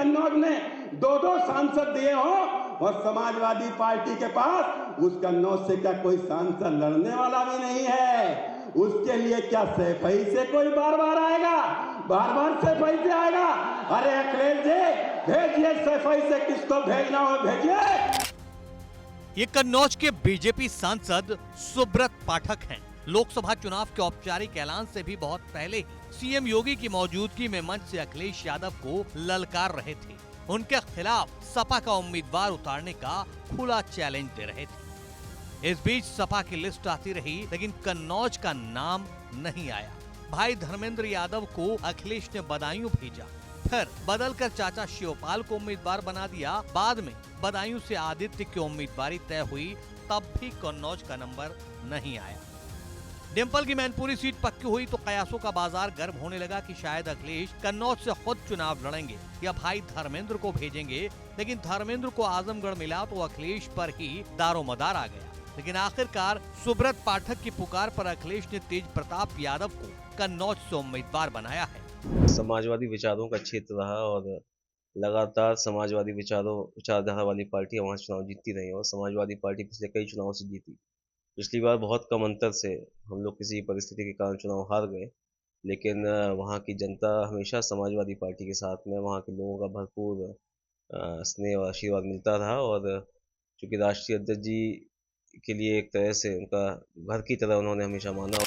कन्नौज ने 2-2 सांसद दिए हो और समाजवादी पार्टी के पास उस कन्नौज से क्या कोई सांसद लड़ने वाला भी नहीं है। उसके लिए क्या सैफई से कोई बार-बार आएगा, बार-बार सैफई से आएगा। अरे अखिलेश जी भेजिए सैफई से, किसको भेजना हो भेजिए। ये कन्नौज के बीजेपी सांसद सुब्रत पाठक हैं। लोकसभा चुनाव के औपचारिक ऐलान से भी बहुत पहले ही सीएम योगी की मौजूदगी में मंच से अखिलेश यादव को ललकार रहे थे। उनके खिलाफ सपा का उम्मीदवार उतारने का खुला चैलेंज दे रहे थे। इस बीच सपा की लिस्ट आती रही, लेकिन कन्नौज का नाम नहीं आया। भाई धर्मेंद्र यादव को अखिलेश ने बदायूं भेजा, फिर बदलकर चाचा शिवपाल को उम्मीदवार बना दिया। बाद में बदायूं से आदित्य की उम्मीदवारी तय हुई, तब भी कन्नौज का नंबर नहीं आया। डिंपल की मैनपुरी सीट पक्की हुई तो कयासों का बाजार गर्म होने लगा कि शायद अखिलेश कन्नौज से खुद चुनाव लड़ेंगे या भाई धर्मेंद्र को भेजेंगे। लेकिन धर्मेंद्र को आजमगढ़ मिला तो अखिलेश पर ही दारोमदार आ गया। लेकिन आखिरकार सुब्रत पाठक की पुकार पर अखिलेश ने तेज प्रताप यादव को कन्नौज से उम्मीदवार बनाया है। समाजवादी विचारों का क्षेत्र रहा और लगातार समाजवादी विचारधारा वाली पार्टियां वहां चुनाव जीतती रही और समाजवादी पार्टी पिछले कई चुनावों से जीती। पिछली बार बहुत कम अंतर से हम लोग किसी परिस्थिति के कारण चुनाव हार गए, लेकिन वहाँ की जनता हमेशा समाजवादी पार्टी के साथ में, वहाँ के लोगों का भरपूर स्नेह और आशीर्वाद मिलता रहा। और चूँकि राष्ट्रीय अध्यक्ष जी के लिए एक तरह से उनका घर की तरह उन्होंने हमेशा माना।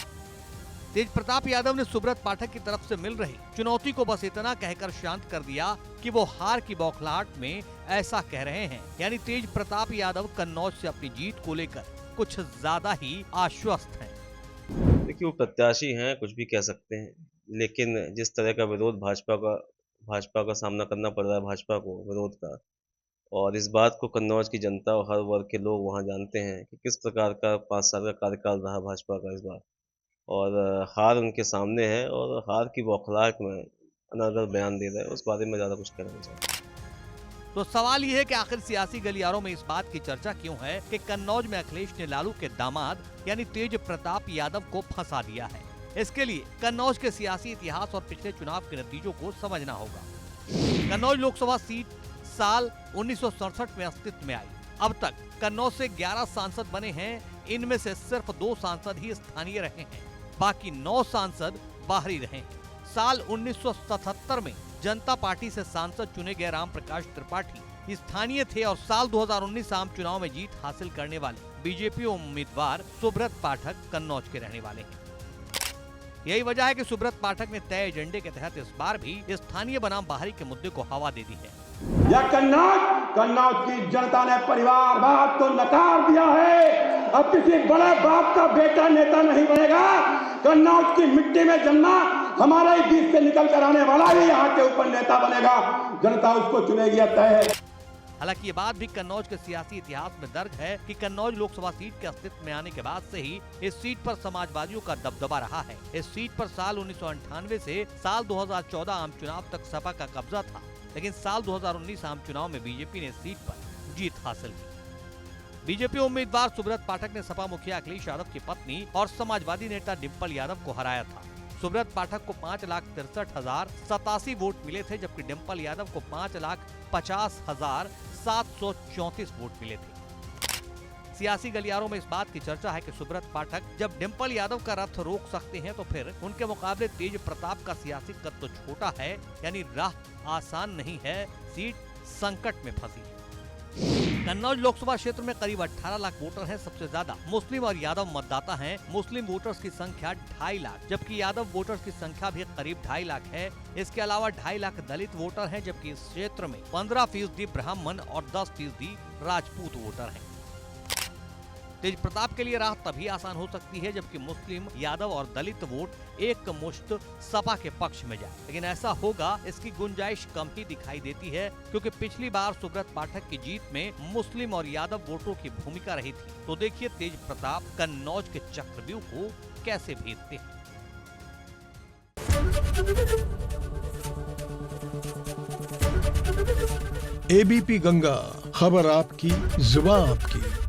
तेज प्रताप यादव ने सुब्रत पाठक की तरफ से मिल रही चुनौती को बस इतना कहकर शांत कर दिया कि वो हार की बौखलाहट में ऐसा कह रहे हैं। यानी तेज प्रताप यादव कन्नौज से अपनी जीत को लेकर कुछ ज्यादा ही आश्वस्त हैं। देखिए, वो प्रत्याशी हैं, कुछ भी कह सकते हैं, लेकिन जिस तरह का विरोध भाजपा का सामना करना पड़ रहा है, भाजपा को विरोध का, और इस बात को कन्नौज की जनता और हर वर्ग के लोग वहां जानते हैं कि किस प्रकार का 5 साल का कार्यकाल रहा भाजपा का इस बार, और हार उनके सामने है और हार की बौखलाहट में अनर्गल बयान दे रहे हैं। उस बारे में ज्यादा कुछ कहना नहीं चाहता। तो सवाल ये है कि आखिर सियासी गलियारों में इस बात की चर्चा क्यों है कि कन्नौज में अखिलेश ने लालू के दामाद यानी तेज प्रताप यादव को फंसा दिया है। इसके लिए कन्नौज के सियासी इतिहास और पिछले चुनाव के नतीजों को समझना होगा। कन्नौज लोकसभा सीट साल 1967 में अस्तित्व में आई। अब तक कन्नौज से 11 सांसद बने हैं। इनमें से सिर्फ 2 सांसद ही स्थानीय रहे हैं, बाकी 9 सांसद बाहरी रहे हैं। साल 1977 में जनता पार्टी से सांसद चुने गए राम प्रकाश त्रिपाठी स्थानीय थे और साल 2019 आम चुनाव में जीत हासिल करने वाले बीजेपी उम्मीदवार सुब्रत पाठक कन्नौज के रहने वाले हैं। यही वजह है कि सुब्रत पाठक ने तय एजेंडे के तहत इस बार भी स्थानीय बनाम बाहरी के मुद्दे को हवा दे दी है। यह कन्नौज की जनता ने परिवारवाद को नकार दिया है। अब किसी बड़े बाप का बेटा नेता नहीं बनेगा। कन्नौज की मिट्टी में जन्मा हमारे ही बीच से निकल कर आने वाला ही यहाँ के ऊपर नेता बनेगा। जनता उसको चुनेगी, तय है। हालांकि ये बात भी कन्नौज के सियासी इतिहास में दर्ज है कि कन्नौज लोकसभा सीट के अस्तित्व में आने के बाद से ही इस सीट पर समाजवादियों का दबदबा रहा है। इस सीट पर साल 1998 से साल 2014 आम चुनाव तक सपा का कब्जा था, लेकिन साल 2019 आम चुनाव में बीजेपी ने इस सीट पर जीत हासिल की। बीजेपी उम्मीदवार सुब्रत पाठक ने सपा मुखिया अखिलेश यादव की पत्नी और समाजवादी नेता डिंपल यादव को हराया था। सुब्रत पाठक को 5,63,087 वोट मिले थे, जबकि डिंपल यादव को 5,50,734 वोट मिले थे। सियासी गलियारों में इस बात की चर्चा है कि सुब्रत पाठक जब डिंपल यादव का रथ रोक सकते हैं तो फिर उनके मुकाबले तेज प्रताप का सियासी कद तो छोटा है, यानी राह आसान नहीं है, सीट संकट में फंसी है। कन्नौज लोकसभा क्षेत्र में करीब 18 लाख वोटर हैं। सबसे ज्यादा मुस्लिम और यादव मतदाता हैं। मुस्लिम वोटर्स की संख्या 2.5 लाख, जबकि यादव वोटर्स की संख्या भी करीब 2.5 लाख है। इसके अलावा 2.5 लाख दलित वोटर हैं, जबकि इस क्षेत्र में 15% ब्राह्मण और 10% राजपूत वोटर हैं। तेज प्रताप के लिए राह तभी आसान हो सकती है जबकि मुस्लिम, यादव और दलित वोट एक मुश्त सपा के पक्ष में जाए, लेकिन ऐसा होगा इसकी गुंजाइश कम ही दिखाई देती है, क्योंकि पिछली बार सुब्रत पाठक की जीत में मुस्लिम और यादव वोटों की भूमिका रही थी। तो देखिए तेज प्रताप कन्नौज के चक्रव्यूह को कैसे भेदते हैं। एबीपी गंगा, खबर आपकी, जुबान आपकी।